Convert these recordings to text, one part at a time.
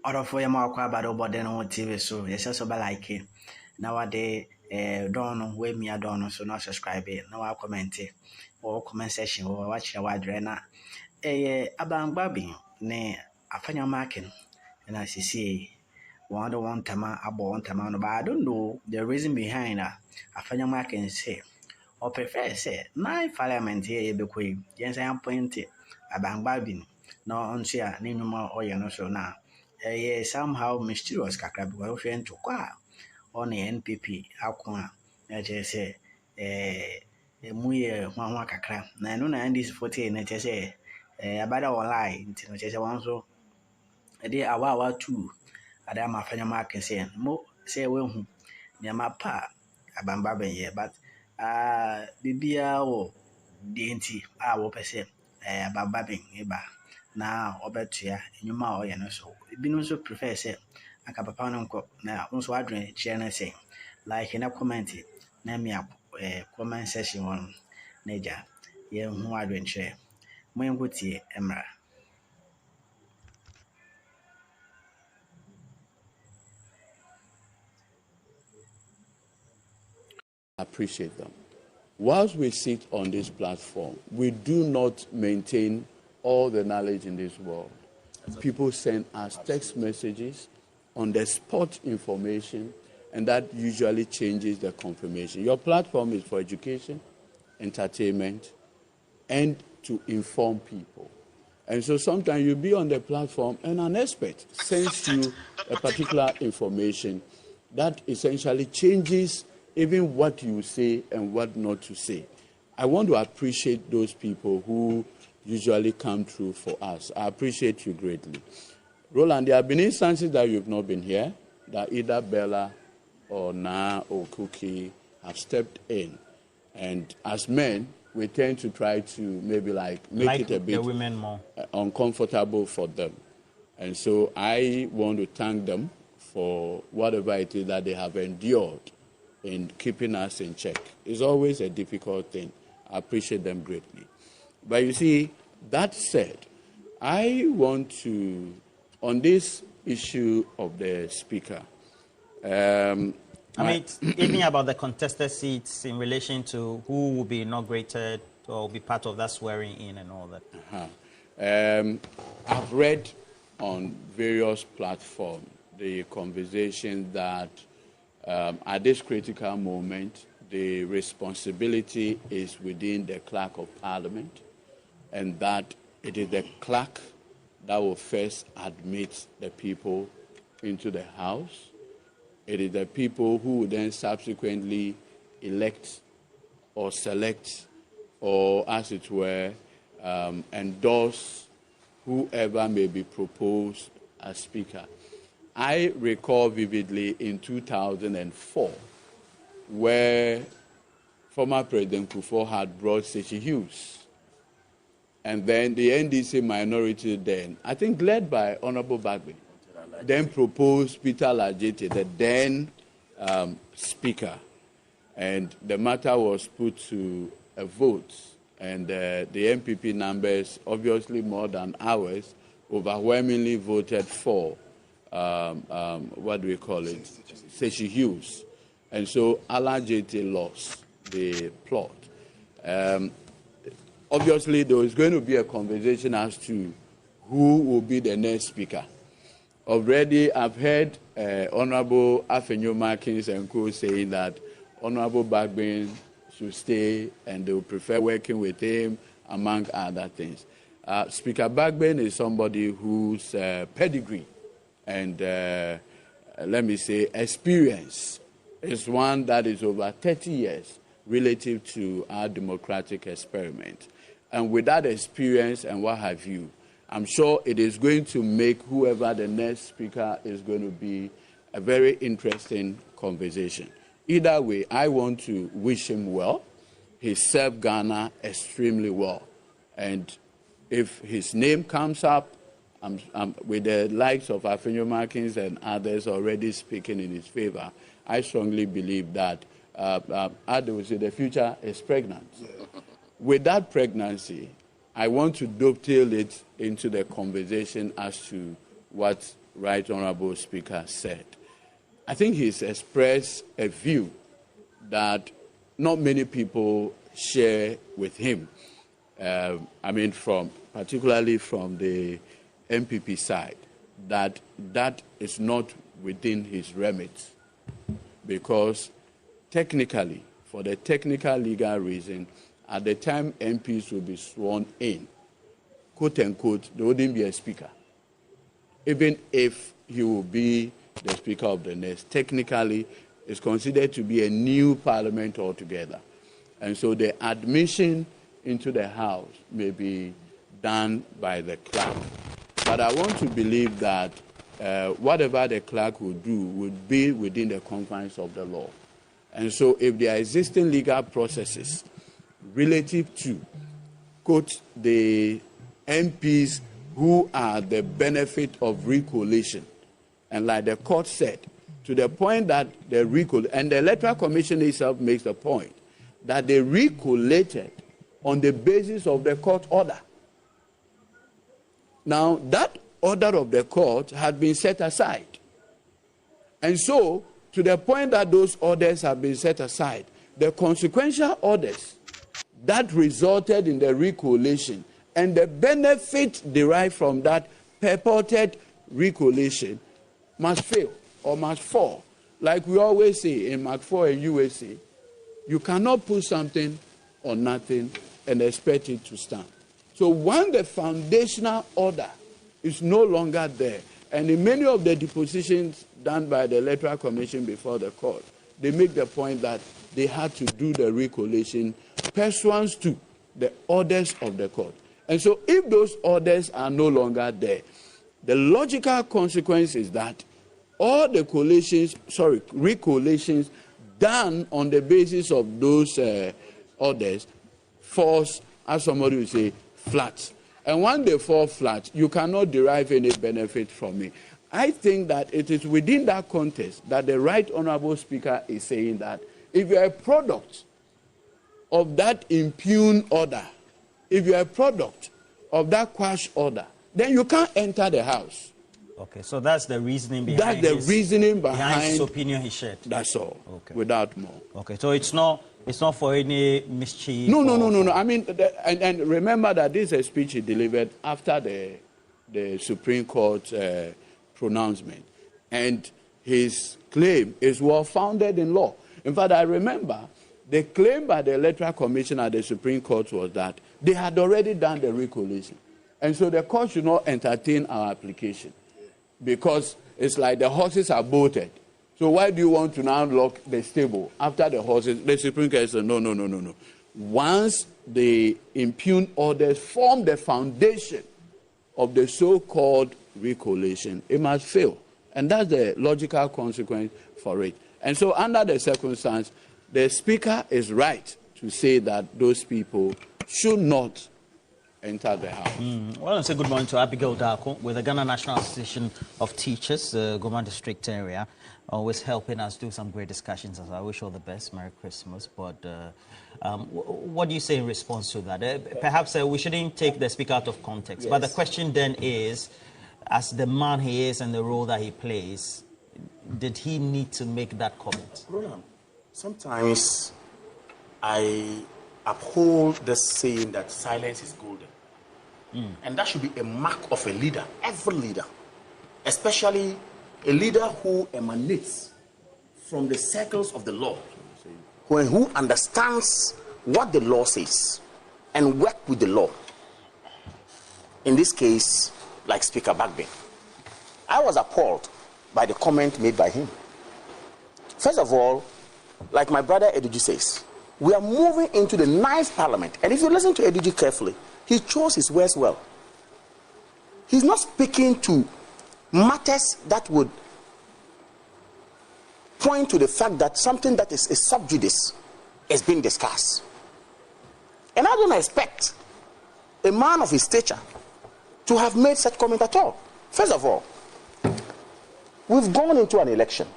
Other for your mark about then on TV, so yes, also by like it. Nowadays, don't wait me, I don't so not subscribe it, no, I'll comment it, or comment section, or watch your wide rena. Alban Bagbin, ne Afenyo Markin, and as you see, one time, about 1 time, but I don't know the reason behind that. Afenyo Markin say, or prefer say, nine parliament here, be queen, yes, I am pointed. Alban Bagbin, no, on share, no more, or you know, so now. Somehow mysterious kakra because we went to kwa on the NPP akwa na je say mu ye hwanhwa kakra na no na NDC 40 na je say abada online nti no je say wan so dey awa tu ada ma Afenyo Markin say mo say we hu ne ma pa abamba ben ye but bibia wo de nti wo pese abamba ben eba na obetua enyuma o ye no so binu so prefer say aka papa no nko na nso adwen share na say like na comment na me comment section on na ja ye hu adwen share mo yenkotie emra. Appreciate them. Whilst we sit on this platform, we do not maintain all the knowledge in this world. People send us text messages on the spot information, and that usually changes the confirmation. Your platform is for education, entertainment, and to inform people. And so sometimes you'll be on the platform and an expert sends you a particular information that essentially changes even what you say and what not to say. I want to appreciate those people who usually come through for us. I appreciate you greatly. Roland, there have been instances that you've not been here, that either Bella or Na or Cookie have stepped in. And as men, we tend to try to maybe make it a bit the women more uncomfortable for them. And so I want to thank them for whatever it is that they have endured in keeping us in check. It's always a difficult thing. I appreciate them greatly. But you see, that said, I want to, on this issue of the speaker, even about the contested seats in relation to who will be inaugurated or will be part of that swearing in and all that. I've read on various platforms the conversation that at this critical moment, the responsibility is within the Clerk of Parliament, and that it is the clerk that will first admit the people into the House. It is the people who will then subsequently elect or select or, as it were, endorse whoever may be proposed as Speaker. I recall vividly in 2004 where former President Kufuor had brought ßetrayed. And then the NDC minority then, I think led by Honorable Bagbin, then proposed Peter Lajete, the then Speaker. And the matter was put to a vote. And the NPP numbers, obviously more than ours, overwhelmingly voted for, what do we call it, ßetrayed. And so Lajete lost the plot. Obviously, there is going to be a conversation as to who will be the next speaker. Already, I've heard Honorable Afenyo Markin and co saying that Honorable Bagbin should stay and they will prefer working with him, among other things. Speaker Bagbin is somebody whose pedigree and, let me say, experience is one that is over 30 years relative to our democratic experiment. And with that experience and what have you, I'm sure it is going to make whoever the next speaker is going to be a very interesting conversation. Either way, I want to wish him well. He served Ghana extremely well. And if his name comes up, with the likes of Afenyo Markin and others already speaking in his favor, I strongly believe that the future is pregnant. With that pregnancy, I want to dovetail it into the conversation as to what Right Honourable Speaker said. I think he's expressed a view that not many people share with him. Particularly from the NPP side, that is not within his remit, because technically, for the technical legal reason, at the time MPs will be sworn in, quote unquote, there wouldn't be a speaker. Even if he will be the Speaker of the next, technically, it's considered to be a new parliament altogether. And so the admission into the House may be done by the clerk. But I want to believe that whatever the clerk will do would be within the confines of the law. And so if there are existing legal processes relative to, quote, the MPs who are the benefit of recollation, and like the court said, to the point that and the Electoral Commission itself makes the point that they recollated on the basis of the court order. Now, that order of the court had been set aside. And so, to the point that those orders have been set aside, the consequential orders that resulted in the recollation and the benefit derived from that purported recollation must fail or must fall. Like we always say in Mark 4 and USA, you cannot put something on nothing and expect it to stand. So when the foundational order is no longer there, and in many of the depositions done by the Electoral Commission before the court, they make the point that they had to do the recollation pursuant to the orders of the court. And so if those orders are no longer there, the logical consequence is that all the recollations done on the basis of those orders falls, as somebody would say, flat. And when they fall flat, you cannot derive any benefit from it. I think that it is within that context that the Right Honourable Speaker is saying that if you are a product of that impugned order, if you are a product of that quash order, then you can't enter the House. Okay, so that's the reasoning behind That's the reasoning behind his opinion he shared. That's all, okay. Without more. Okay, so it's not for any mischief? No. I mean, and remember that this is a speech he delivered after the Supreme Court pronouncement. And his claim is well-founded in law. In fact, I remember the claim by the Electoral Commission at the Supreme Court was that they had already done the recollation. And so the court should not entertain our application, because it's like the horses are bolted. So why do you want to now lock the stable after the horses? The Supreme Court said, no. Once the impugned orders form the foundation of the so-called recollation, it must fail. And that's the logical consequence for it. And so under the circumstance, the Speaker is right to say that those people should not enter the House. Well, I'll say good morning to Abigail Darko with the Ghana National Association of Teachers, Goma District area, always helping us do some great discussions. I wish all the best. Merry Christmas. But what do you say in response to that? Perhaps we shouldn't take the Speaker out of context. Yes. But the question then is, as the man he is and the role that he plays, did he need to make that comment? Roland, sometimes I uphold the saying that silence is golden. And that should be a mark of a leader, every leader, especially a leader who emanates from the circles of the law, who understands what the law says and work with the law. In this case, like Speaker Bagbin, I was appalled by the comment made by him. First of all, like my brother Ediji says, we are moving into the 9th parliament. And if you listen to Ediji carefully, he chose his words well. He's not speaking to matters that would point to the fact that something that is a sub judice is being discussed. And I don't expect a man of his stature to have made such comment at all. First of all, we've gone into an election.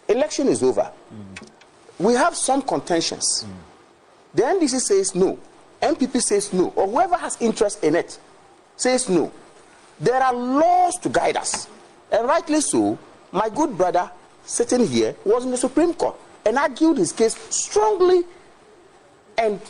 Election is over. We have some contentions. The NDC says no. NPP says no. Or whoever has interest in it says no. There are laws to guide us. And rightly so, my good brother sitting here was in the Supreme Court and argued his case strongly and